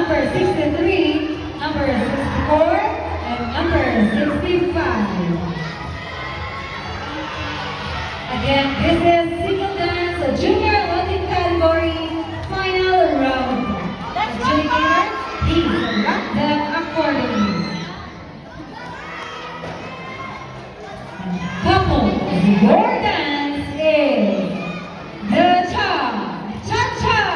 number 63, number 64, and number 65. Again, this is single dance junior Latin category final round. Adjudicator, please rank them accordingly. Couple, your dance is the Cha-Cha.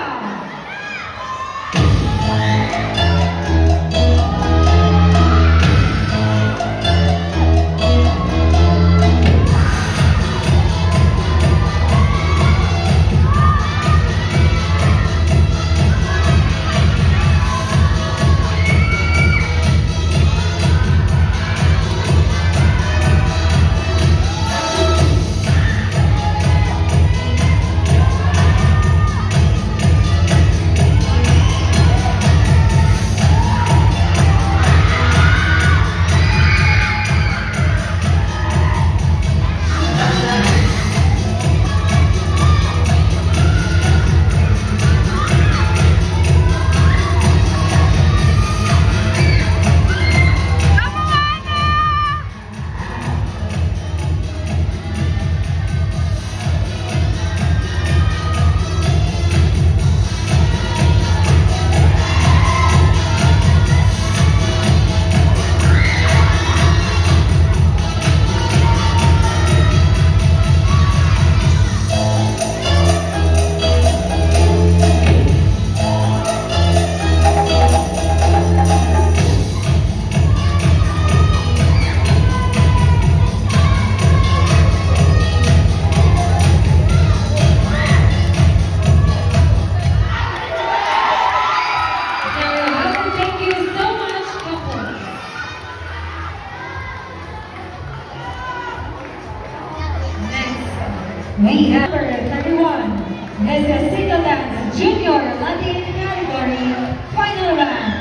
We have number 31. This is single dance junior Latin category final round.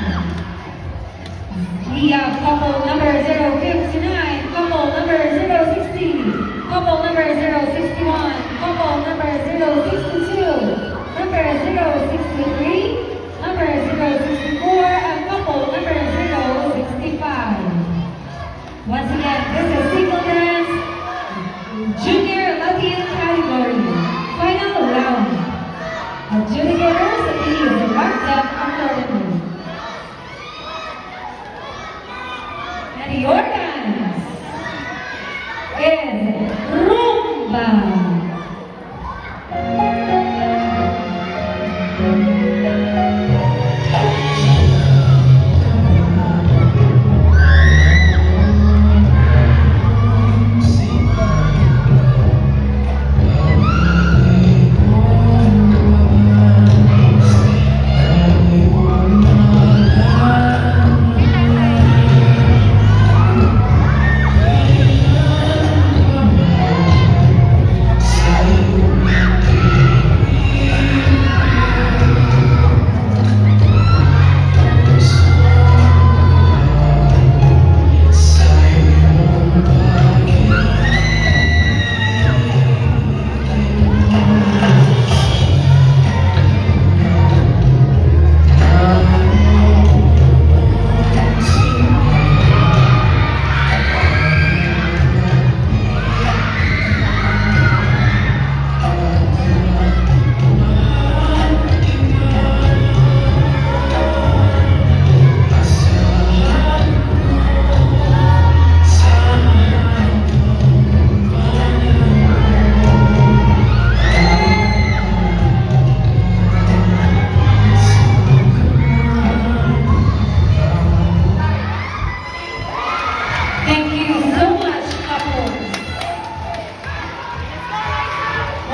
We have couple number 059, couple number 060, couple number 061, couple number 062, number 063, number 064, and couple number 065. Once again, this is single dance junior Latin category final round. Adjudicators, please mark them accordingly. And your dance is Rumba.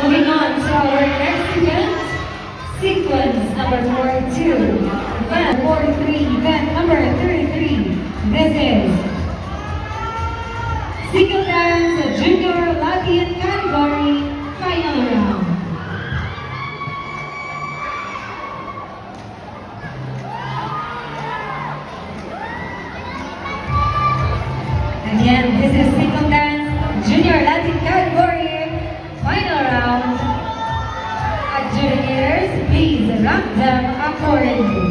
Moving on to our next event, sequence number 42, event 43, event number 33. This is single dance junior Latin category final round. Again, this is single dance junior Latin category final round. Adjudicators, please rank them accordingly.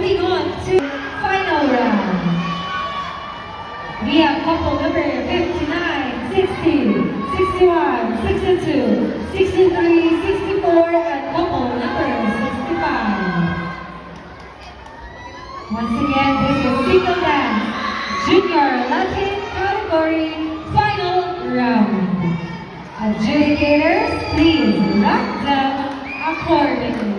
moving on to final round. We have couple number 59, 60, 61, 62, 63, 64, and couple number 65. Once again, this is single dance, junior Latin category, final round. Adjudicators, please lock them accordingly.